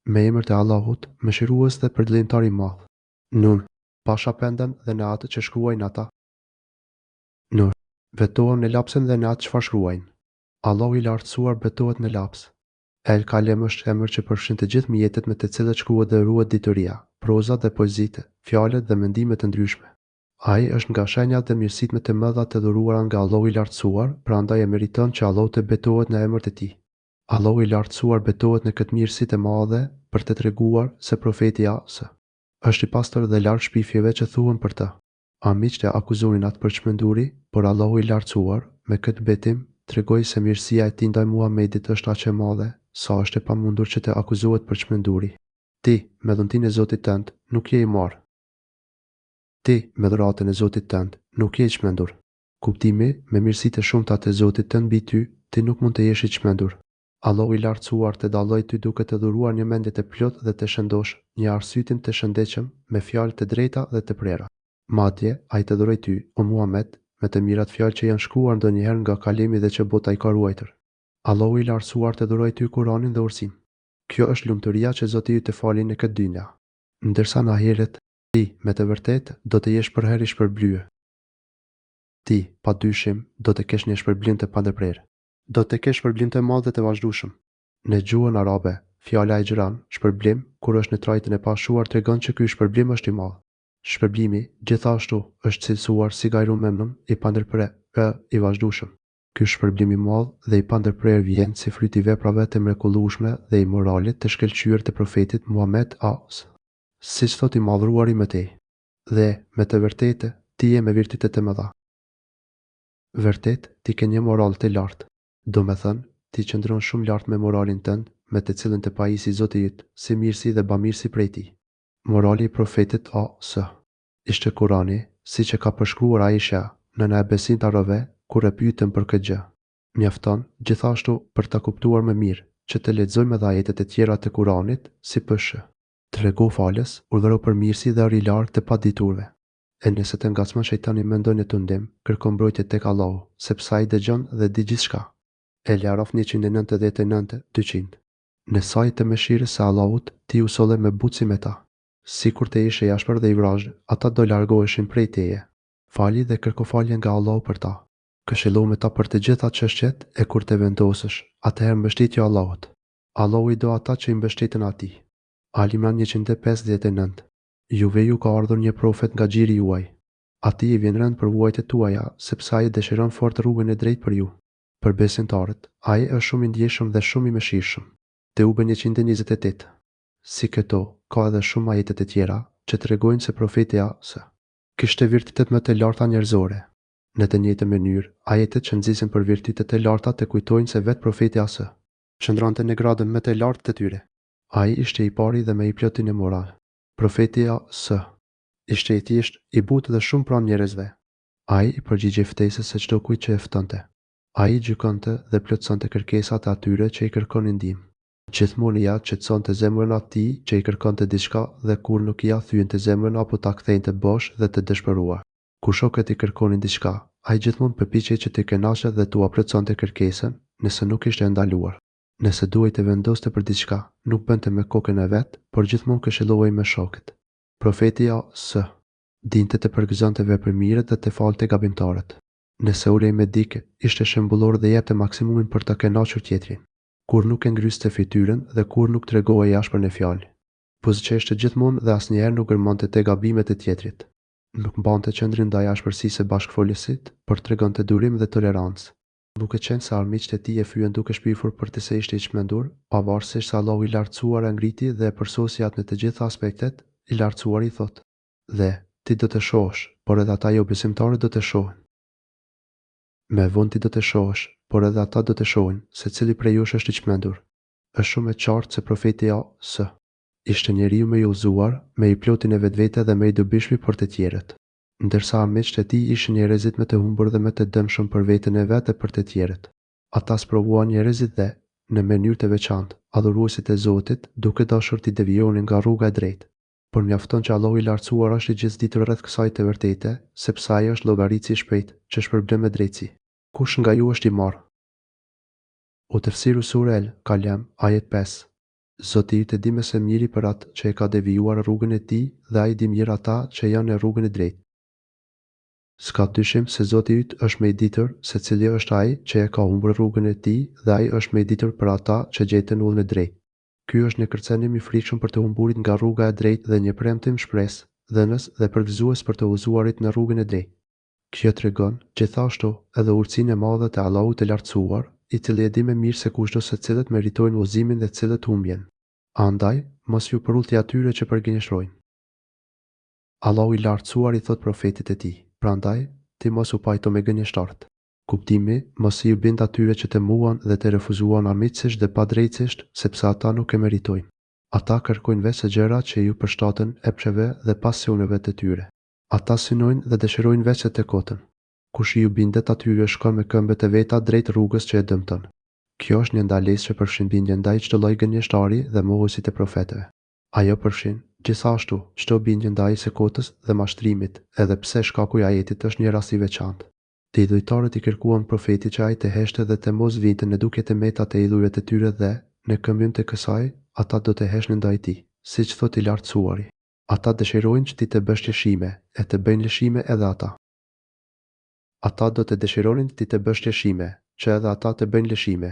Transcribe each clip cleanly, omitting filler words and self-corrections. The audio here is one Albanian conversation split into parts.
Me emër të Allahut, mëshirues dhe përdlimtar i madh. Nun, pasha penden dhe në atë që shkruajnë ata. Nur, betohem në lapsin dhe në atë çfarë shkruajnë. Allahu i lartësuar betohet në laps. El Kalem është emër që përfshin të gjithë mjetet me të cilët shkruhet dhe ruhet ditëria, proza dhe poezitë, fjalët dhe mendimet të ndryshme. Ai është nga shenjat dhe mirësitë më të mëdha të dhuruara nga Allahu i lartësuar, prandaj e meriton që Allahu të betohet në emrin e tij. Allahu i lartësuar betohet në këtë mirësi të madhe për të treguar se profeti Asa është i pastër dhe larg shpifjeve që thuhen për të. Amiq të akuzonin atë për çmenduri, por Allahu i lartësuar me këtë betim tregoi se mirësia e tij ndaj Muhamedit është aq e madhe sa është e pamundur që të akuzohet për çmenduri. Ti, me dhuntin e Zotit tënd, nuk je i marr. Ti, me dhuratën e Zotit tënd, nuk je i çmendur. Kuptimi, me mirësitë e shumta të Zotit tënd mbi ty, ti nuk mund të jesh i çmendur. Allahu i lartësuar të dalloj ty duke të dhuruar një mendje të plotë dhe të shëndosh, një arsyetim të shëndetshëm, me fjalë të drejta dhe të prera. Madje, ai të dhuroi ty, o Muhammed, me të mirat fjalë që janë shkruar ndonjëherë nga kalimi dhe që bota i ka ruajtur. Allahu i lartësuar të dhuroi ty Kur'anin dhe ursin. Kjo është lumturia që Zoti ju të falin në këtë dynja. Ndërsa në ahiret, ti, me të vërtetë, do të jesh përherë i shpërblyer. Ti, padyshim, do të kesh një shpërblim të pandërprerë. Do të kesh shpërblim të madh dhe të vazhdueshëm. Në gjuhën arabe, fjala ajran, shpërblim, kur është në trajtën e pashuar tregon që ky shpërblim është i madh. Shpërblimi, gjithashtu, është cilësuar si gajru memnun, i pandërprerë, i vazhdueshëm. Ky shpërblim i madh dhe i pandërprerë vjen si fryt i veprave të mrekullueshme dhe i moralit të shkëlqyer të profetit Muhammed a.s. Siç thot i madhruari më tej. Dhe, me të vërtetë, ti je me virtyte të mëdha. Vërtet, ti ke një moral të lartë. Do me thënë, ti qëndron shumë lartë me moralin tënd, me të cilën të pajisi Zoti yt, si mirësi dhe bamirësi prej tij. Morali i profetit a.s. ishte Kurani, siç e ka përshkruar Aisha, nëna e besimtarëve, kur e pyetën për këtë gjë. Mjafton, gjithashtu, për ta kuptuar më mirë, që të lexojmë edhe ajetet e tjera të Kuranit, si pësh. Tregu falës, urdhëro për mirësi dhe ri larg të paditurve. E nëse të ngacmon shejtani mendon në tundim, kërko mbrojtje tek Allahu, sepse ai dëgjon dhe di gjithçka. El-Araf 199-200. Në sajt të mëshirës së Allahut, ti u solle me butësi me ta. Sikur të ishe i ashpër dhe i vrazhë, ata do largoheshin prej teje. Fali dhe kërko falje nga Allahu për ta. Këshillo me ta për të gjitha çështjet e kur të vendosësh, atëherë mbështetjo Allahut. Allahu i do ata që i mbështeten atij. Al-Imran 159. Juve ju ka ardhur një profet nga xhiri juaj. Atij i vjen rënd për vuajtjet tuaja, sepse ai dëshiron fort rrugën e drejtë për ju. Për besimtarët, ai është shumë i ndjeshëm dhe shumë i mëshirshëm. Teube 128. Si këto, ka edhe shumë ajete të tjera që tregojnë se profeti Asa kishte virtytet më të larta njerëzore. Në të njëjtën mënyrë, ajetet që nxisin për virtytet e larta të kujtojnë se vetë profeti Asa qëndronte në gradën më të lartë të tyre. Ai ishte i pari dhe më i plotin e moral. Profeti Asa ishte i thjesht, i butë dhe shumë pranë njerëzve. Ai i përgjigjej ftesës së çdo kujt që e ftonte. Ai gjykonte dhe plotësonte kërkesat e atyre që i kërkonin ndihmë. Gjithmonë ia qetësonte zemrën atij që i kërkonte diçka dhe kur nuk ia thyente zemrën apo ta kthente bosh dhe të dëshpëruar. Kur shokët i kërkonin diçka, ai gjithmonë përpiqej që të kënaqte dhe t'ua plotësonte kërkesën, nëse nuk ishte ndaluar. Nëse duhej të vendoste për diçka, nuk bënte me kokën e vet, por gjithmonë këshillohej me shokët. Profeti Asa dinte të përgëzonte vepërmirët dhe të falte gabimtarët. Nëse ulej me dikë, ishte shembullor dhe jepte maksimumin për të kënaqur tjetrin. Kur nuk e ngryste fytyrën dhe kur nuk tregohej ashpër në fjalë. Buzëqeshte gjithmonë dhe asnjëherë nuk gërmonte te gabimet e tjetrit. Nuk mbante qendrin ndaj ashpërsisë së bashkëfolësit, por tregonte durim dhe tolerancë. Duke qenë se armiqtë e tij e fyen duke shpifur për të se ishte i çmendur, pavarësisht se Allahu i lartësuar e ngriti dhe e përsosi atë në të gjitha aspektet, i lartësuar i thotë: "Dhe ti do të shohësh, por edhe ata jo besimtarë do të shohin. Me vonë ti do të shohësh, por edhe ata do të shohin, se cili prej jush është i çmendur." Është shumë e qartë se profeti Asa ishte njeriu më i udhëzuar, me i plotin e vetvete dhe me i dobishmi për të tjerët. Ndërsa armiqtë e tij ishin njerëzit më të humbur dhe më të dëmshëm për veten e vet e për të tjerët. Ata sprovuan njerëzit dhe, në mënyrë të veçantë, adhuruesit e Zotit, duke dashur t'i devijonin nga rruga e drejtë. Por mjafton që Allahu i lartësuar është i gjithëditur rreth kësaj të vërtete, sepse ai është llogarici i shpejtë që shpërblen me drejtësi. Kush nga ju është i marrë? U tafsiru sura El Kalem, ajet 5. Zoti yt e di më së miri për atë që e ka devijuar rrugën e tij dhe ai di mirë ata që janë në rrugën e drejtë. S'ka dyshim se Zoti yt është më i ditur se cili është ai që e ka humbur rrugën e tij dhe ai është më i ditur për ata që gjetën udhën e drejtë. Ky është një kërcenim i frikshëm për të humburit nga rruga e drejtë dhe një premtim shpresë, dhënës dhe përgëzues për të udhëzuarit në rrugën e drejtë. Kjo tregon gjithashtu edhe urtësinë e madhe të Allahut të lartësuar, i cili e di më mirë se kushdo se cilët meritojnë udhëzimin dhe cilët humbjen. Andaj, mos ju përulti atyre që përgënjeshtrojnë. Allahu i lartësuar i thot profetit e tij: "Prandaj, ti mos u pajto me gënjeshtarët." Kuptimi, mos i u bind atyre që të muan dhe të refuzuan armiqësisht dhe padrejtësisht, sepse ata nuk e meritojnë. Ata kërkojnë vetëm gjëra që ju përshtaten epsheve dhe pasioneve të tyre. Ata synojnë dhe dëshirojnë veç të kotën. Kush ju bindet atyre shkon me këmbët e veta drejt rrugës që e dëmton. Kjo është një ndalesë që përfshin bindje ndaj çdo lloji gënjeshtari dhe mohuesit e profetëve. Ajo përfshin gjithashtu çdo bindje ndaj sekotës dhe mashtrimit, edhe pse shkaku i ajetit është një rast i veçantë. Të idhujtarët i kërkuan profetit që ai të heshte dhe të mos vinte në duket e meta të idhujve të tyre dhe, në këmbim të kësaj, ata do të heshnin ndaj tij, siç thot i lartësuari. Ata dëshirojnë që ti të bësh lëshime, e të bëjnë lëshime edhe ata. Ata do të dëshironin ti të bësh lëshime, që edhe ata të bëjnë lëshime.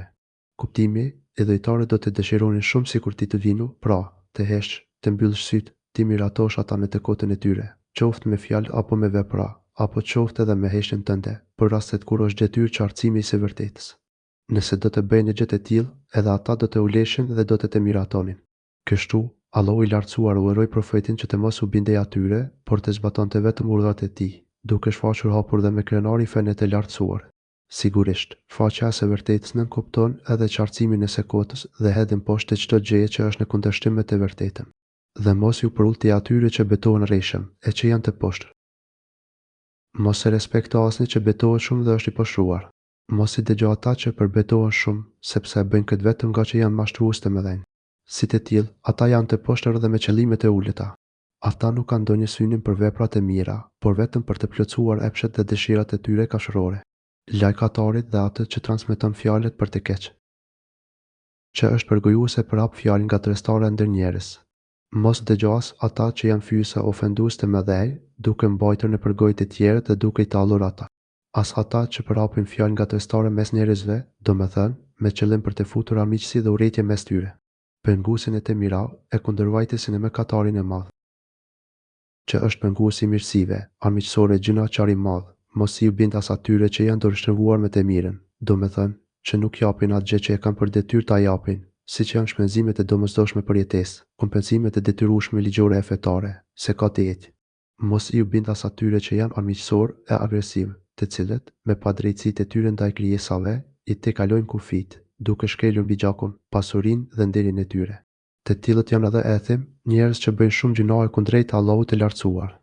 Kuptimi, idhujtarët do të dëshironin shumë sikur ti të vinu, pra, të heshtë, të mbyllësh sytë, ti miratosh ata në të kotën e tyre, qoftë me fjalë apo me vepra, apo qoftë edhe me heshtjen tënde, për rastet kur është detyrë qartësimi i së vërtetës. Nëse do të bëjnë gjë të tillë, edhe ata do të uleshin dhe do të miratonin. Kështu, Allahu i lartësuar uroi profetin që të mos u bindej atyre, por të zbatonte vetëm urdhrat e tij, duke shfaqur hapur dhe me krenari fenë të lartësuar. Sigurisht, faqja e së vërtetës nënkupton edhe qartësimin e sekotës dhe hedhin poshtë çdo gjëje që është në kundërshtim me të vërtetën. Dhe mos ju përulti atyre që betohen rreshëm, e që janë të poshtër. Mos e respekto asnjë që betohet shumë dhe është i poshtruar. Mos i dëgjo ata që përbetohen shumë, sepse e bëjnë këtë vetëm nga që janë mashtrues të mëdhenj. Si të tillë, ata janë të poshtër dhe me qëllime të ulëta. Ata nuk kanë ndonjë synim për veprat e mira, por vetëm për të plotësuar epshet dhe dëshirat e tyre kafshërore. Lajkatarit dhe atë që transmeton fjalët për të keq. Që është përgojuese për hap fjalën nga tërëstara ndër njerëz. Mos dëgjoas ata që janë fyesa ofendues të mëdhej, duke mbajtur në përgojë të tjerët dhe duke i tallur ata. As ata që përhapin fjalë nga tërëstara mes njerëzve, domethënë, me qëllim për të futur armiqësi dhe urrëtie mes tyre. Penguesin e të mira e kundërvajtesin e mëkatarin e madh. Që është penguesi i mirësive, armiqësore gjinaqar i madh, mos i u bind as atyre që janë dorështrëvuar me të mirën, domethënë, që nuk japin atë gjë që e kanë për detyrë ta japin, siç janë shpenzimet e domosdoshme për jetesë, kompensimet e detyrueshme ligjore e fetare, sekati. Mos i u bind as atyre që janë armiqësor e agresiv, të cilët, me padrejtësitë e tyre ndaj krijesave, i tejkalojnë kufijt, duke shkelur mbi gjakun, pasurinë dhe nderin e tyre. Të tillët janë edhe ethim, njerëz që bëjnë shumë gjinoje kundrejt Allahut të lartësuar.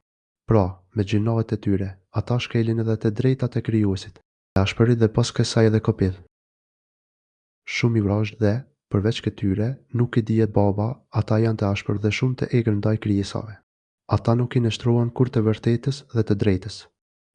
Pra, me gjinojet e tyre, ata shkelin edhe të drejtat e krijuesit, e ashpërit dhe pas kësaj edhe kopill. Shumë i vrasht dhe, përveç këtyre, nuk i dihet baba, ata janë të ashpër dhe shumë të egër ndaj krijesave. Ata nuk i nështrohen kur të vërtetës dhe të drejtës.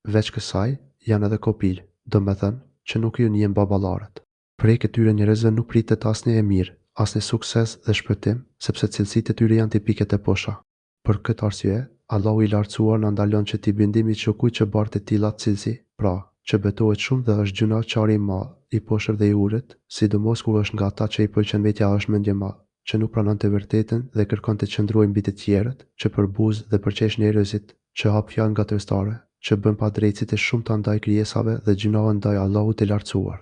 Veç kësaj, janë edhe kopil, domethënë që nuk ju njihen baballarët. Prej këtyre njerëzve nuk pritet asnjë e mirë, asnjë sukses dhe shpëtim, sepse cilësitë e tyre janë tipike të posha. Për këtë arsye, Allahu i lartësuar na ndalon që t'i bindimi çokujt që bart të tilla cilësi, pra, që betohet shumë dhe është gjinaqari i madh, i poshtër dhe i urët, sidomos kur është nga ata që i pëlqen vetja është mendje madh, që nuk pranon të vërtetën dhe kërkon të qëndrojë mbi të tjerët, që përbuz dhe përqesh njerëzit, që hap fjalë nga tërstare, që bën padrejtësitë shumta ndaj krijesave dhe gjinohen ndaj Allahut të lartësuar.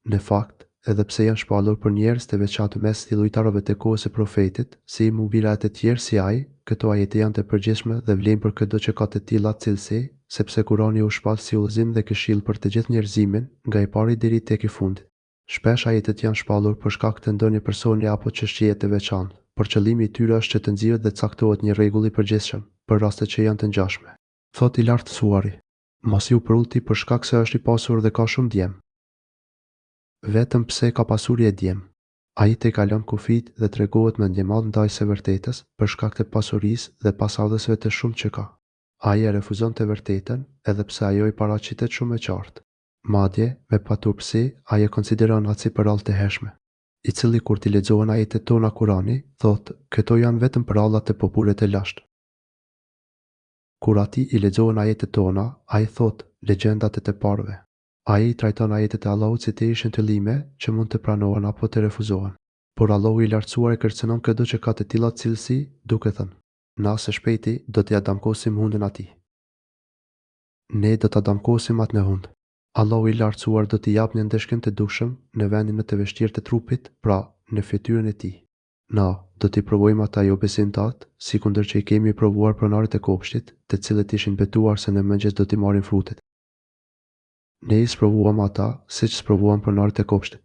Në fakt, edhe pse janë shpallur për njerëz të veçantë mes idhujtarëve të kohës së profetit, si i mubira e të tjerë si ai, këto ajete janë të përgjithshme dhe vlen për çdo që ka të tilla cilësi, sepse Kurani u shpall si udhëzim dhe këshill për të gjithë njerëzimin, nga i pari deri tek i fundit. Shpesh ajetet janë shpallur për shkak të ndonjë personi apo çështjeje të veçantë, por qëllimi i tyre është që të nxirret dhe caktohet një rregull i përgjithshëm për raste që janë të ngjashme. Thot i lartësuari: mos ju përulti për shkak se është i pasur dhe ka shumë djem. Vetëm pse ka pasuri e djem. Ai tejkalon kufijt dhe tregohet me ndjemal ndaj së vërtetës për shkak të pasurisë dhe pasardhësve të shumë që ka. Ai e refuzon të vërtetën edhe pse ajo i paraqitet shumë e qartë. Madje, me paturpsi, ai e konsideron atë si përrallë të hershme. i cili kur t'i lexohen ajetet tona Kurani, thotë, këto janë vetëm për Allat e popullet e lashtë. Kur ati i lexohen ajetet tona, ai thotë legjendat e të parëve. Ai i trajton ajetet e Allahut si të ishin tëllime që mund të pranohen apo të refuzohen. Por Allahu i lartësuar e kërcënon çdo që ka të tilla cilësi, duke thënë: "Na së shpejti do t'ia damkosim hundën atij." Ne do ta damkosim atë në hund. Allahu i lartësuar do t'i japë një ndeshkim të dukshëm në vendin më të vështirë të trupit, pra në fytyrën e tij. Na do t'i provojmë ata jo besimtarët, sikundër që i kemi provuar pronarët e kopshtit, të cilët ishin betuar se në mëngjes do t'i marrin frutet. Ne i sprovuam ata siç sprovuan pronarët e kopshtit.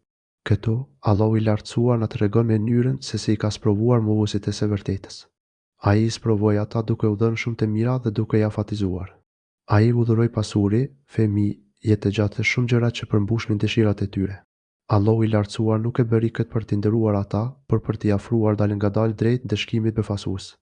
Këtu, Allahu i lartësuar na tregon mënyrën se si i ka sprovuar mohuesit e së vërtetës. Ai i sprovoi ata duke u dhënë shumë të mira dhe duke ja fatizuar. Ai u dhuroi pasuri, fëmijë, jetë gjatë të shumë gjëra që përmbushnin dëshirat e tyre. Allahu i lartësuar nuk e bëri këtë për t'i nderuar ata, por për t'i afruar dalë ngadalë drejt dëshkimit befasues.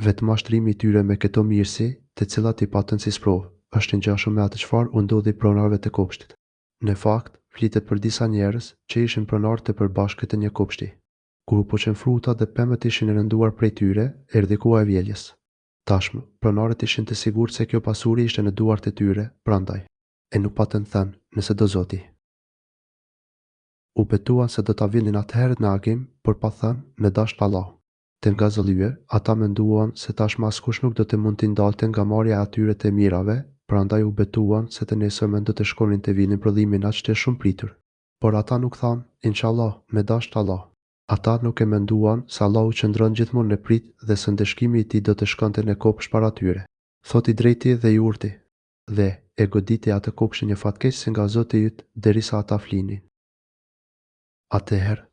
Vetëm mashtrimi i tyre me këto mirësi, të cilat i patën si sprovë, është ngjashëm me atë çfarë u ndodhi pronarëve të kopshtit. Në fakt, flitet për disa njerëz që ishin pronarë të përbashkët të një kopshti. Kur u poqën fruta dhe pemët ishin rënduar prej tyre, erdhi koha e vjeljes. Tashmë, pronarët ishin të sigurt se kjo pasuri ishte në duart e tyre, prandaj e nuk patën thënë, nëse do Zoti. U betuan se do ta vinin atëherët në agim, por pa thënë, në dashur Allah. Të nga zëllyer, ata menduan se tashmë askush nuk do të mund t'i ndalte nga marrja e atyre të mirave, prandaj u betuan se të nesërmen do të shkonin të vinin prodhimin aq të shumë pritur. Por ata nuk thanë, inshallah, me dashur Allah. Ata nuk e menduan se Allahu qëndron gjithmonë në prit dhe se ndeshkimi i tij do të shkonte në kopsh para tyre. Thot i drejti dhe i urti, dhe e goditi atë kopshin një fatkeq nga Zoti yt derisa ata flinin. Atëherë,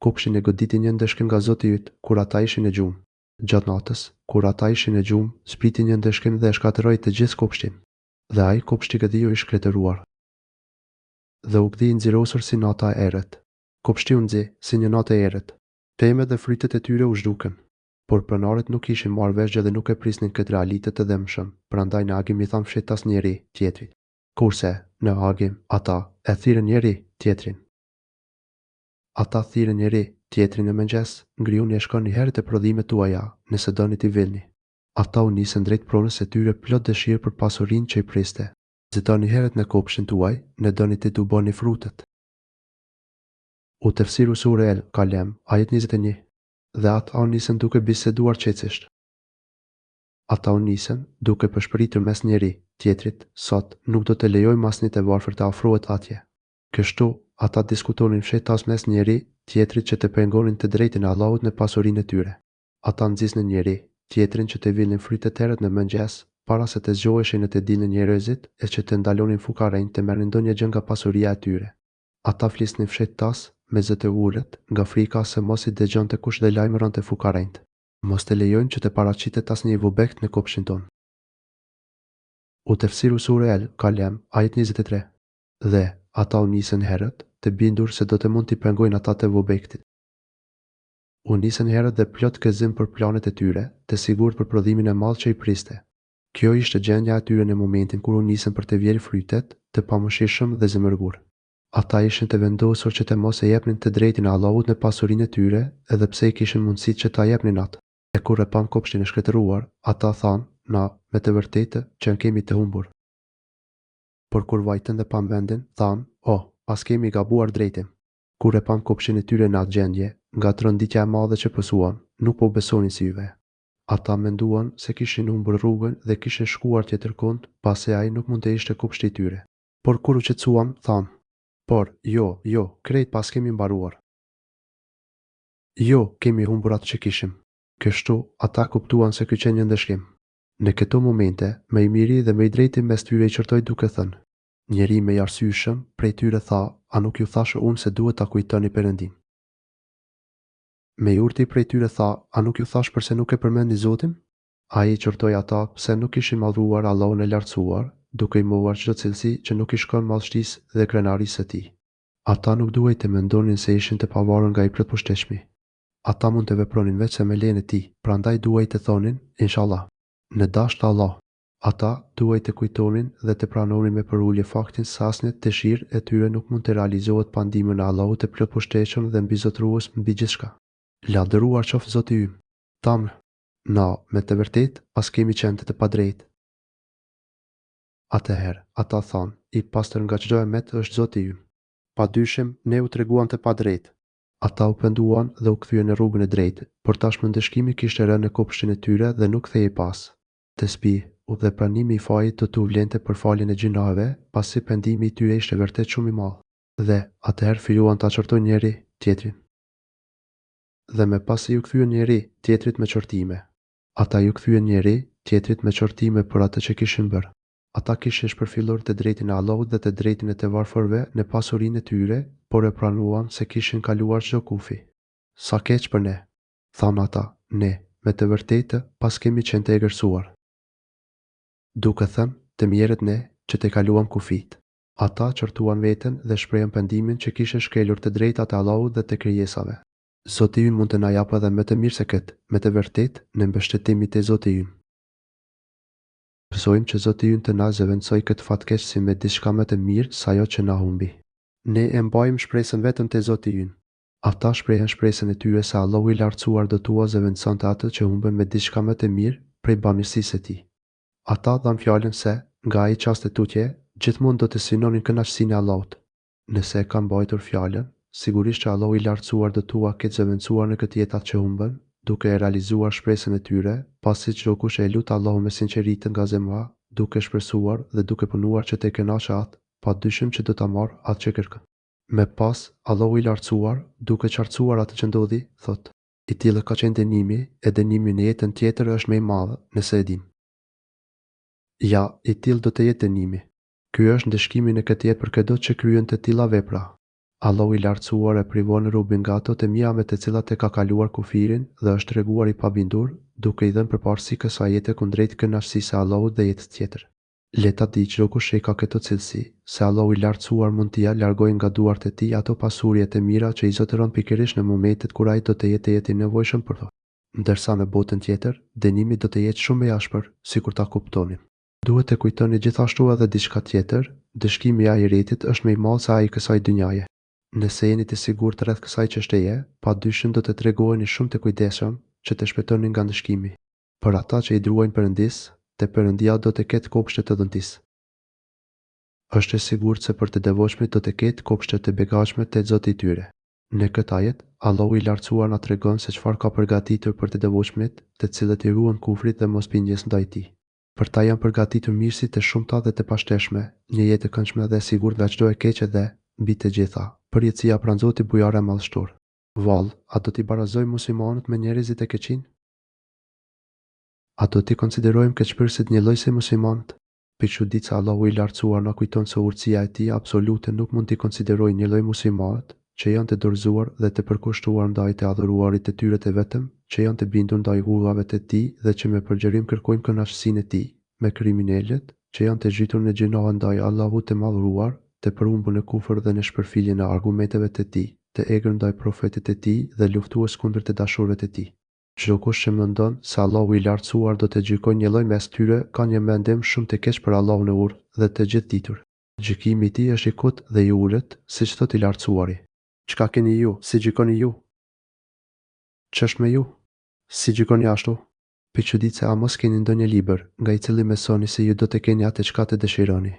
kopshin e goditi një ndeshkim nga Zoti yt kur ata ishin në gjumë. Gjatë natës, kur ata ishin në gjumë, spriti një ndeshkim dhe e shkatërroi të gjithë kopshtin. Dhe ai kopshti gëdhiu i shkretëruar. Dhe u kthi i nxirosur si nata e errët. Kopshti u nxi si një natë e errët. Pemët dhe frytet e tyre u zhdukën. Por pronarët nuk ishin marrë vesh dhe nuk e prisnin këtë realitet të dëmshëm, prandaj në agim i thanë fshit asnjëri tjetrit. Kurse, në agim, ata e thirrën njëri tjetrin. Ata thirrën njëri tjetrin në mëngjes, ngriuni e shkoni herë te prodhimet tuaja, nëse doni t'i vilni. Ata u nisën drejt pronës së tyre plot dëshirë për pasurinë që i priste. Zëtoni herët në kopshin tuaj, ne doni të t'u boni frutet. U tefsiru sure El Kalem, ajet 21. Dhe ata u nisën duke biseduar qetësisht. Ata u nisën duke përshpëritur mes njëri tjetrit, sot nuk do të lejojmë asnjë të varfër të afrohet atje. Kështu, ata diskutonin fshetas mes njëri tjetrit që të pengonin të drejtën e Allahut në pasurinë e tyre. Ata nxisnin njëri tjetrin që të vilnin frytet herët në mëngjes, para se të zgjoheshin në të dilën njerëzit e që të ndalonin fukarejnë të merrin ndonjë gjë nga pasuria e tyre. Ata flisnin fshetas me zë të ulët, nga frika se mos i dëgjonte kush dhe lajmëronte fukarejnë. Mos të lejojnë që të paraqitet asnjë vubekt në kopshin ton. U tefsiru sure El Kalem, ajet 23. Dhe ata u nisën herët, të bindur se do të mund t'i pengojnë ata të vubektit. U nisën herët dhe plot gëzim për planet e tyre, të sigurt për prodhimin e madh që i priste. Kjo ishte gjendja e tyre në momentin kur u nisën për të vjerë frytet, të pamëshirshëm dhe zemërgur. Ata ishin të vendosur që të mos e jepnin të drejtin e Allahut në pasurinë e tyre, edhe pse i kishin mundësitë që ta jepnin atë. E kur e pan kopshtin e shkretëruar, ata thanë, na, me të vërtetë, që në kemi të humbur. Por kur vajtën dhe pan vendin, thanë, pas kemi gabuar drejtim. Kur e pan kopshin e tyre në atë gjendje, nga tronditja e madhe që pësuan, nuk po besonin syve. Ata menduan se kishin humbur rrugën dhe kishin shkuar tjetërkund, pasi ai nuk mund të ishte kopshti i tyre. Por kur u qetësuam, thanë, por, jo, krejt pas kemi mbaruar. Jo, kemi humbur atë që kishim. Kështu, ata kuptuan se ky qenë një ndeshkim. Në këto momente, më i miri dhe më i drejti mes tyre i qërtoi duke thënë. Njeri me i arsyeshëm prej tyre tha, a nuk ju thashë unë se duhet ta kujtoni Perëndin? Me i urti prej tyre tha, a nuk ju thash përse nuk e përmendi Zotin? Ai i qërtoi ata pse nuk ishin madhruar Allahun e lartësuar, duke i mohuar çdo cilësi që nuk i shkon madhështisë dhe krenarisë së tij. Ata nuk duhej të mendonin se ishin të pavarur nga i plotposhteshmi. Ata mund të vepronin vetëm me lejen e tij, prandaj duhej të thonin, inshallah, në dashur Allah. Ata duhet të kujtonin dhe të pranonin me përulje faktin se asnjë dëshirë e tyre nuk mund të realizohet pa ndihmën e Allahut të plotpushteshëm dhe mbizotrues mbi gjithçka. Lavdëruar qoftë Zoti ymë. Tamë, na, me të vërtetë, as kemi qenë të padrejtë. Atëherë, ata thanë, i pastër nga çdo emet është Zoti ymë. Padyshim, ne u treguam të padrejtë. Ata u penduan dhe u kthyen në rrugën e drejtë, por tashmë ndëshkimi kishte rënë në kopshtin e tyre dhe nuk kthehej pas. Tesbih, dhe pranimi i fajit do t'u vlente për faljen e gjinave, pasi pendimi i tyre ishte vërtet shumë i madh. Dhe atëherë filluan ta çortojnë njëri tjetrin. Dhe me pasi ju kthyen njëri tjetrit me çortime. Ata ju kthyen njëri tjetrit me çortime për atë që kishin bërë. Ata kishin shpërfillur të drejtin e Allahut dhe të drejtin e të varfërve në pasurinë e tyre, por e pranuan se kishin kaluar çdo kufi. Sa keq për ne, thanë ata, ne, me të vërtetë, pas kemi qenë të egërsuar. Duke thënë, të mjerët ne, që të kaluam kufit. Ata çortuan veten dhe shprehën pendimin që kishin shkelur të drejtat e Allahut dhe të krijesave. Zoti ynë mund të na japë edhe më të mirë se këtë, me të vërtetë, në mbështetimin te Zoti ynë. Besojmë që Zoti ynë të na zëvendësoj këtë fatkeqësi me diçka më të mirë se ajo që na humbi. Ne e mbajmë shpresën vetëm te Zoti ynë. Ata shprehen shpresën e tyre se Allahu i lartësuar do t'ua zëvendësonte atë që humbën me diçka më të mirë prej bamirësisë së tij. Ata dhanë fjalën se, nga ai çast e tutje, gjithmonë do të synonin kënaqësinë e Allahut. Nëse e kanë mbajtur fjalën, sigurisht që Allahu i lartësuar do t'ua ketë zëvendësuar në këtë jetë atë që humbën, duke e realizuar shpresën e tyre, pasi çdo kush e lut Allahun me sinqeritet nga zemra, duke shpresuar dhe duke punuar që të kënaqë atë, padyshim që do ta marrë atë që kërkon. Me pas, Allahu i lartësuar, duke qartësuar atë që ndodhi, thotë: I tillë ka qenë dënimi, e dënimi në jetën tjetër është më i madh, nëse e dim. Ja, i tillë do të jetë dënimi. Ky është ndëshkimi në këtë jetë për çdo që kryen të tilla vepra. Allahu i lartësuar e privon robën nga ato të mira me të cilat e ka kaluar kufirin dhe është treguar i pabindur, duke i dhënë përparësi kësaj jete kundrejt kënaqësisë së Allahut dhe jetës tjetër. Le ta di çdo kush që ka këtë cilësi, se Allahu i lartësuar mund t'i largojë nga duart e tij ato pasurje të mira që i zotëron pikërisht në momentet kur ai do të jetë i nevojshëm për to. Ndërsa në botën tjetër, dënimi do të jetë shumë i ashpër, sikur ta kuptonim. Duhet të kujtoni gjithashtu edhe diçka tjetër, dëshkimi i ahiretit është më i madh se ai i kësaj dynjaje. Nëse jeni të sigurt rreth kësaj çështjeje, padyshim do të tregoheni shumë të kujdesshëm që të shpëtoni nga ndëshkimi. Për ata që i druajnë Perëndis, te Perëndia do të ketë kopshte të dhëntisë. Është e sigurt se për të devotshmit do të ketë kopshte të begatshme te Zoti i tyre. Në këtë ajet, Allahu i lartësuar na tregon se çfarë ka përgatitur për të devotshmit, të cilët i ruan kufrit dhe mosbindjes ndaj tij. Për ta janë përgatitur mirësitë të shumta dhe të pashteshme, një jetë e këndshme dhe e sigurt nga çdo e keqe dhe, mbi të gjitha, përjetësia pranë Zotit bujare madhështor. Vallë, a do t'i barazojmë muslimanët me njerëzit e keqin? A do t'i konsiderojmë keqpërësit një lloj si muslimanët? Për çuditë se Allahu i lartësuar na kujton se urtësia e tij absolute nuk mund t'i konsiderojë një lloj muslimanët, që janë të dorëzuar dhe të përkushtuar ndaj të adhuruarit të tyre të vetëm, që janë të bindur ndaj urdhave të tij dhe që me përgjërim kërkojnë kënaqësinë e tij, me kriminalet, që janë të zhytur në gjinoa ndaj Allahut të madhëruar, të përhumbur në kufër dhe në shpërfiljen e argumenteve të tij, të egër ndaj profetit e tij dhe luftues kundër të dashurëve të tij. Çdo kush që mendon se Allahu i lartësuar do të gjykojë një lloj mes tyre, ka një mendim shumë të keq për Allahun e urtë dhe të gjithditur. Gjykimi i tij është i kotë dhe i ulët, siç thotë i lartësuari. Çka keni ju, si gjykoni ju? Ç'është me ju? Si gjykoni ashtu? Për çuditë se a mos keni ndonjë libër, nga i cili mësoni se ju do të keni atë çka të dëshironi.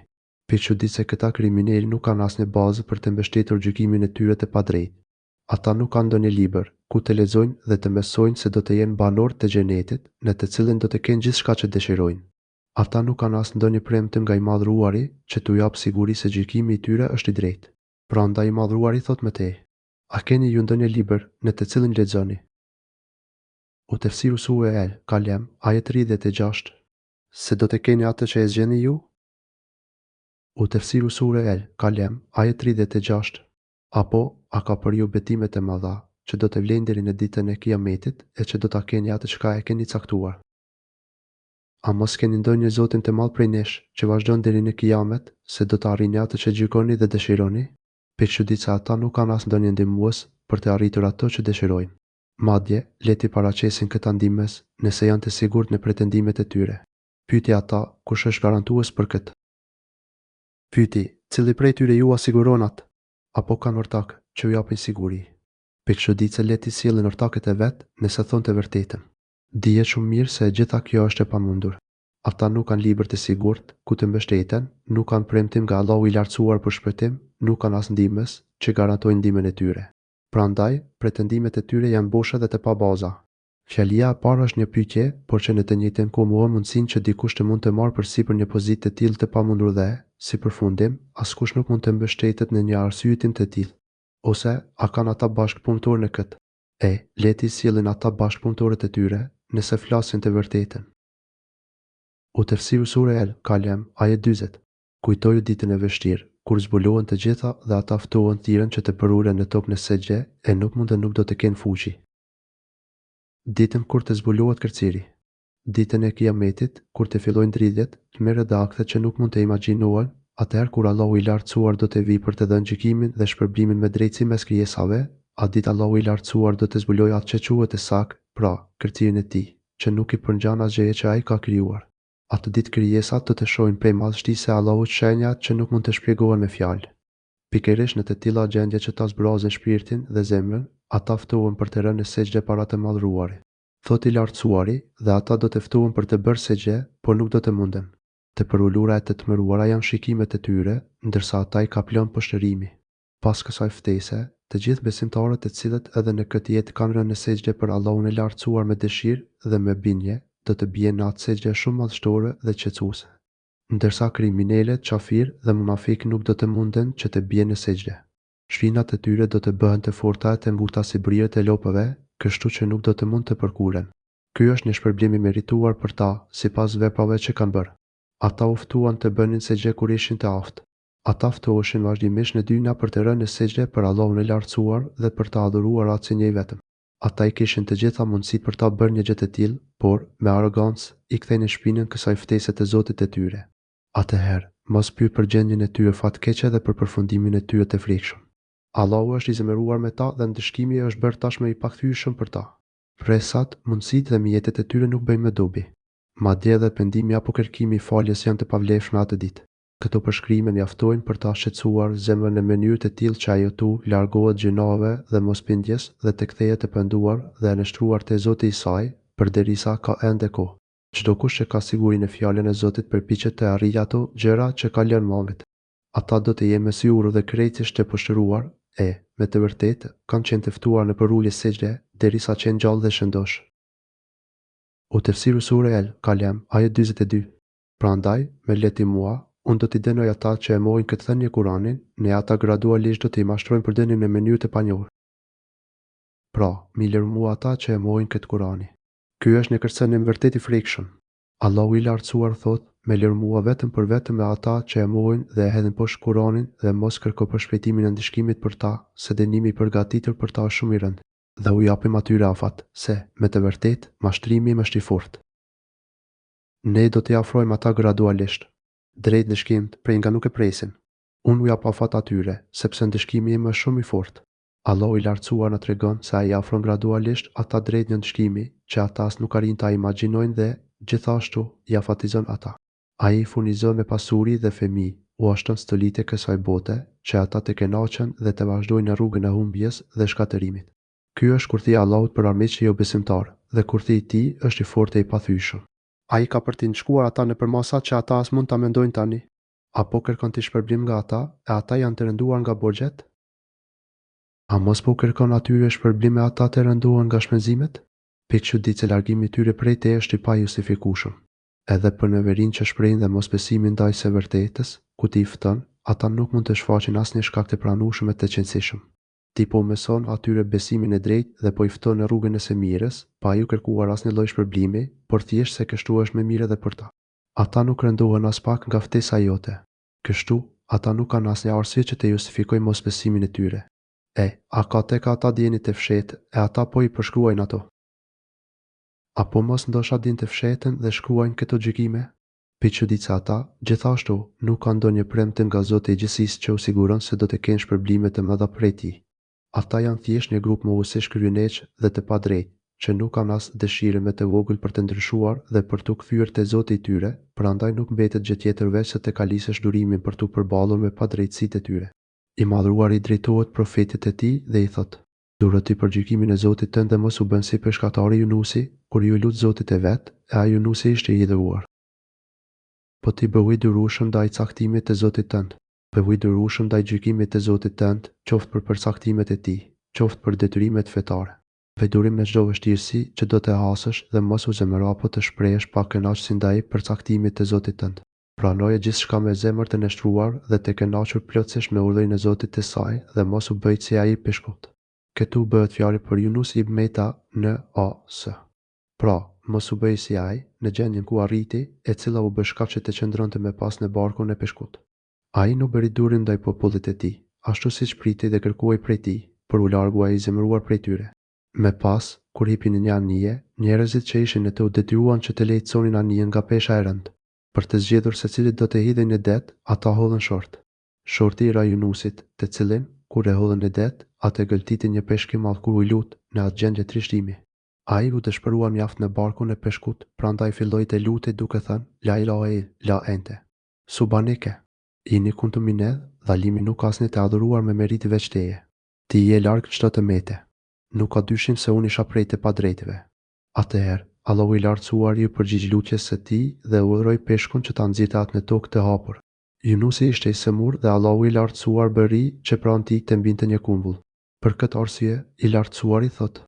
Për çuditë se këta kriminalë nuk kanë asnjë bazë për të mbështetur gjykimin e tyre të padrejtë. Ata nuk kanë ndonjë libër ku të lexojnë dhe të mësojnë se do të jenë banorë të xhenetit, në të cilin do të kenë gjithçka që dëshirojnë. Ata nuk kanë as ndonjë premtim nga i madhruari që t'u jap siguri se gjykimi i tyre është i drejtë. Prandaj i madhruari thot me te: A keni ju ndonjë libër në të cilin lexoni? U tefsiru sure El Kalem, ajet 36. Se do të keni atë që e zgjeni ju? U tefsiru sure El Kalem, ajet 36. Apo, a ka për ju betimet e madha, që do të vlen deri në ditën e Kiametit e që do ta keni atë çka e keni caktuar? A mos keni ndonjë Zotin të madh prej nesh, që vazhdon deri në Kiamet, se do të arrini atë që gjykoni dhe dëshironi? Për çuditë se ata nuk kanë as ndonjë ndihmues për të arritur ato që dëshirojnë. Madje, le t'i paraqesin këta ndihmës, nëse janë të sigurt në pretendimet e tyre. Pyeti ata kush është garantues për këtë. Pyeti, cili prej tyre ju asiguron atë, apo kanë ortak që ju japin siguri. Pikëshëdice leti sjellin ortakët e vet nëse thonë të vërtetën. Dihet shumë mirë se gjitha kjo është e pamundur. Ata nuk kanë libër të sigurt ku të mbështeten, nuk kanë premtim nga Allahu i lartësuar për shpëtim, nuk kanë as ndihmës që garantojnë ndihmën e tyre. Prandaj, pretendimet e tyre janë boshe dhe të pabaza. Fjalia e parë është një pyetje, por që në të njëjtën kohë mohon mundësinë që dikush të mund të marrë përsipër një pozitë të tillë të pamundur dhe, si përfundim, askush nuk mund të mbështetet në një arsyetim të tillë. Ose, a kanë ata bashkëpunëtorë në këtë? Leti sjellin ata bashkëpunëtorët e tyre, nëse flasin të vërtetën. U tefsiru sure El Kalem, ajet 40. Kujtoju ditën e vështirë, kur zbulohen të gjitha dhe ata ftohen thirrën që të përuren në tokë në sejdë e nuk do të kenë fuqi. Ditën kur të zbulohet kërciri. Ditën e Kiametit, kur të fillojnë dridhjet, merret dhe akte që nuk mund të imagjinohen, atëherë kur Allahu i lartësuar do të vijë për të dhënë gjykimin dhe shpërblimin me drejtësi mes krijesave, atë ditë Allahu i lartësuar do të zbulojë atë që quhet sak, pra, kërcirin e tij, që nuk i përngjan asgjë që ai ka krijuar. Atë ditë krijesat do të shohin prej madhështisë së Allahut shenjat që nuk mund të shpjegohen me fjalë. Pikërisht në të tilla gjendje që ta zbrazin shpirtin dhe zemrën, ata ftohen për të rënë në sejdë para të Madhëruarit. Thot i lartësuari, dhe ata do të ftohen për të bërë sejdë, por nuk do të munden. Të përulura e të tmerruara janë shikimet e tyre, ndërsa ata i ka plon poshtërimi. Pas kësaj ftese, të gjithë besimtarët e cilët edhe në këtë jetë kanë rënë në sejdë për Allahun e lartësuar me dëshirë dhe me bindje, do të bien në atë sejdë shumë madhështore dhe qetësuese. Ndërsa kriminalet, qafir dhe munafik nuk do të munden që të bien në sejdë. Shpinat e tyre do të bëhen të forta e të mbuta si briret e lopëve, kështu që nuk do të mund të përkuren. Ky është një shpërblim i merituar për ta, sipas veprave që kanë bërë. Ata u ftuan të bënin sejdë kur ishin të aftë. Ata ftoheshin vazhdimisht në dyna për të rënë në sejdë për Allahun e lartësuar dhe për të adhuruar atë si njëri vetëm. Ata i kishin të gjitha mundësitë për ta bërë një gjë të tillë, por me arrogancë i kthenin shpinën kësaj ftese të Zotit të tyre. Atëherë, mos pyet për gjendjen e tyre fatkeqe dhe për përfundimin e tyre të frikshëm. Allahu është i zemëruar me ta dhe ndëshkimi është bërë tashmë i pakthyeshëm për ta. Presat, mundësitë dhe mjetet e tyre nuk bëjnë më dobi. Madje edhe pendimi apo kërkimi i faljes janë të pavlefshme atë ditë. Këto përshkrime mjaftojnë për ta shqetësuar zemrën në mënyrë të tillë që ajo tu largohet gjinave dhe mosbindjes dhe të kthehet të penduar dhe e nështruar te Zoti i saj, përderisa ka ende kohë. Çdo kush që ka siguri në fjalën e Zotit përpiqet të arrijë ato gjëra që ka lënë momente. Ata do të jenë me sy urë dhe krejtësisht të poshtëruar, me të vërtetë kanë qenë të ftuar në përulje sejdë derisa qenë gjallë dhe shëndosh. U tefsiru sure El Kalem, ajet 42. Prandaj, me leti mua, unë do t'i dënoj ata që e mohojnë këtë thënie Kuranin, ne ata gradualisht do t'i mashtrojnë për dënim në mënyrë të panjohur. Pra, mi lër mua ata që e mohojnë këtë Kurani. Ky është një kërcënim vërtet i frikshëm. Allahu i lartësuar thot, me lër mua vetëm për vetëm me ata që e mohojnë dhe e hedhin poshtë Kuranin dhe mos kërko përshpejtimin e ndëshkimit për ta, se dënimi i përgatitur për ta është shumë i rëndë. Dhe u japim atyre afat, se, me të vërtetë, mashtrimi është i fortë. Ne do t'i afrojmë ata gradualisht. Drejt ndëshkimit prej nga nuk e presin. Unë u jap afat atyre, sepse ndëshkimi im është shumë i fortë. Allahu i lartësuar na tregon se ai afron gradualisht ata drejt një ndëshkimi që ata as nuk arrin ta imagjinojnë dhe, gjithashtu, i afatizon ata. Ai i furnizon me pasuri dhe fëmijë, u ashton stolite kësaj bote, që ata të kënaqen dhe të vazhdojnë në rrugën e humbjes dhe shkatërimit. Ky është kurthia e Allahut për armiqtë që jo besimtar, dhe kurthia e tij është i fortë e i pathyeshëm. Ai ka për t'i ndshkuar ata nëpër masat që ata as mund ta mendojnë tani, apo kërkon ti shpërblim nga ata, e ata janë të rënduar nga borxhet? A mos po kërkon atyre shpërblim e ata të rënduar nga shpenzimet? Pikëçuditse largimi i tyre prej te është i pajustifikueshëm. Edhe për neverinë që shprehin dhe mosbesimin ndaj së vërtetës, ku ti fton, ata nuk mund të shfaqin asnjë shkak të pranueshëm e të qëndësishëm. Ti po mëson atyre besimin e drejtë dhe po i fton në rrugën e së mirës, pa ju kërkuar asnjë lloj shpërblimi, por thjesht se kështu është më mirë edhe për ta. Ata nuk rëndohen as pak nga ftesa jote. Kështu, ata nuk kanë asnjë arsye që të justifikojnë mosbesimin e tyre. A ka tek ata dieni të fshehtë e ata po i përshkruajnë ato? Apo mos ndoshta din të fshehtën dhe shkruajnë këto gjykime? Pikëçuditse ata, gjithashtu, nuk kanë ndonjë premtim nga Zoti i Gjithësisë që u siguron se do të kenë shpërblime të mëdha prej tij. Ata janë thjesht një grup mohuesish kryeneq dhe të padrejtë, që nuk kanë as dëshirë me të vogël për të ndryshuar dhe për t'u kthyer te Zoti i tyre, prandaj nuk mbetet gjë tjetër veç se të kalisësh durimin për t'u përballur me padrejtësitë e tyre. I madhruari drejtohet profetit e tij dhe i thot: "Duro ti për gjykimin e Zotit tënd dhe mos u bën si peshkatari Yunusi, kur ju lut Zotit e vet, e ai Yunusi ishte i dhuruar. Po ti bëhu i durueshëm ndaj caktimit të Zotit tënd. Bëhu i durueshëm ndaj gjykimit të Zotit tënd, qoftë për përcaktimet e tij, qoftë për detyrimet fetare. Ve durim me çdo vështirësi që do të hasësh dhe mos u zemëro apo të shprehesh pa kënaqësi ndaj përcaktimit të Zotit tënd. Pranoje gjithçka me zemër të nështruar dhe të kënaqur plotësisht me urdhrin e Zotit të saj dhe mos u bëj si ai peshkut." Këtu bëhet fjalë për Yunus ibn Meta në AS. Pra, mos u bëj si ai, në gjendjen ku arriti, e cila u bë shkak që të qëndronte me pas në barkun e peshkut. Ai nuk bëri durim ndaj popullit të tij, ashtu siç priti dhe kërkuai prej tij, por u largua i zemëruar prej tyre. Me pas, kur hipin në një anije, njerëzit që ishin në të u detyruan që të lejtësonin anijen nga pesha e rëndë. Për të zgjedhur se cilit do të hidhin në det, ata hodhën short. Shorti i ra Yunusit, të cilin, kur e hodhën në det, atë gëltiti një peshk i madh kur u lut në atë gjendje trishtimi. Ai u dëshpërua mjaft në barkun e peshkut, prandaj filloi të lutej duke thënë: La ilaha illa ente. Subhaneke. Inni kuntu minedh, dhalimi nuk asni të adhuruar me merit veç teje. Ti je larg çdo të mete. Nuk ka dyshim se unë isha prej të padrejtëve. Atëherë, Allahu i lartësuar ju përgjigj lutjes së tij dhe urdhëroi peshkun që ta nxirrte atë në tokë të hapur. Yunusi ishte i semur dhe Allahu i lartësuar bëri që pranë tij të mbinte një kumbull. Për këtë arsye, i lartësuari thotë: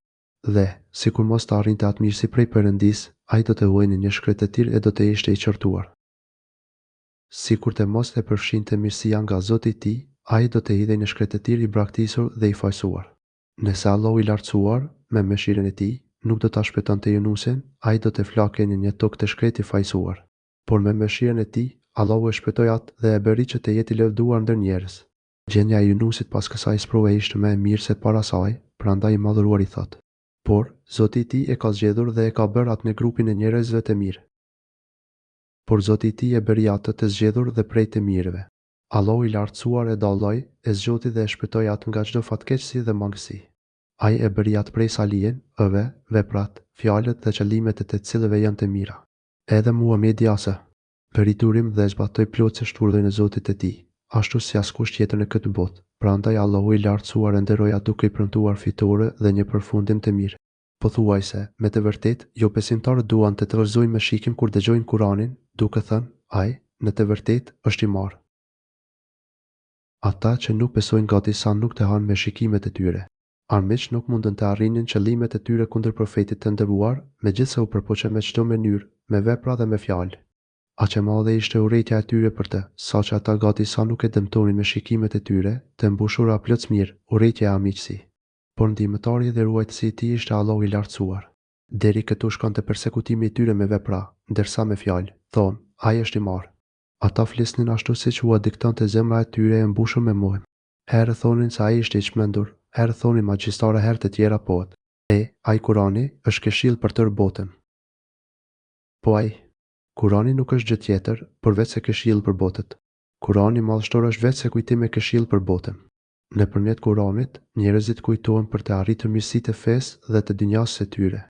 "Dhe, sikur mos të arrinte atë mirësi prej Perëndis, ai do të huajë në një shkretëtir e do të ishte i qortuar. Sikur të mos të përfshinte mirësia nga Zoti i tij, ai do të hidhej në shkretëtir i braktisur dhe i fajsuar. Nëse Allahu i lartësuar, me mëshirën e tij, nuk do ta shpëtonte Yunusin, ai do të flakej në një tokë të shkretë i fajsuar. Por me mëshirën e tij, Allahu e shpëtoi atë dhe e bëri që të jetë i lëvduar ndër njerëz. Gjendja e Yunusit pas kësaj sprove ishte më e mirë se para saj, prandaj i madhëruari thotë: "Por Zoti i tij e ka zgjedhur dhe e ka bërë atë në grupin e njerëzve të mirë." Por Zoti i tij e bëri atë të zgjedhur dhe prej të mirëve. Allahu i lartësuar e dalloi, e zgjoti dhe e shpëtoi atë nga çdo fatkeqësi dhe mangësi. Ai e bëri atë prej salien, veprat, fjalët dhe qëllimet e të cilëve janë të mira. Edhe Muhamedi asë bëri durim dhe zbatoi plotësisht urdhrin e Zotit të tij, ashtu si askush tjetër në këtë botë. Prandaj Allahu i lartësuar e nderoi atë duke i premtuar fitore dhe një përfundim të mirë. Pothuajse, me të vërtetë, jo besimtarët duan të tërëzojnë me shikim kur dëgjojnë Kur'anin, duke thënë: "Ai, në të vërtetë, është i marrë." Ata që nuk besojnë gati sa nuk të hanë me shikimet e tyre. Armiqt nuk mundën të arrinin qëllimet e tyre kundër profetit të nderuar, megjithse u përpoqën me çdo mënyrë, me vepra dhe me fjalë. Aq e madhe ishte urrejtja e tyre për të, saqë ata gati sa nuk e dëmtonin me shikimet e tyre, të mbushura plotësisht mirë, urrejtja e amicësi. Por ndihmëtari dhe ruajtësi i tij ishte Allahu i lartësuar. Deri këtu shkonte persekutimi i tyre me vepra, ndërsa me fjalë, thonë: "Ai është i marrë." Ata flisnin ashtu siç u diktonte zemra e tyre e mbushur me moh. Herë thonin se ai ishte i çmendur, herë thonin magjistare, herë të tjera poet. Ai Kurani është këshill për tërë botën. Po ai, Kurani nuk është gjë tjetër, përveç se këshill për botët. Kurani madhështor është vetë se kujtim e këshill për botën. Nëpërmjet Kuranit, njerëzit kujtohen për të arritur mirësitë e fesë dhe të dynjas së tyre.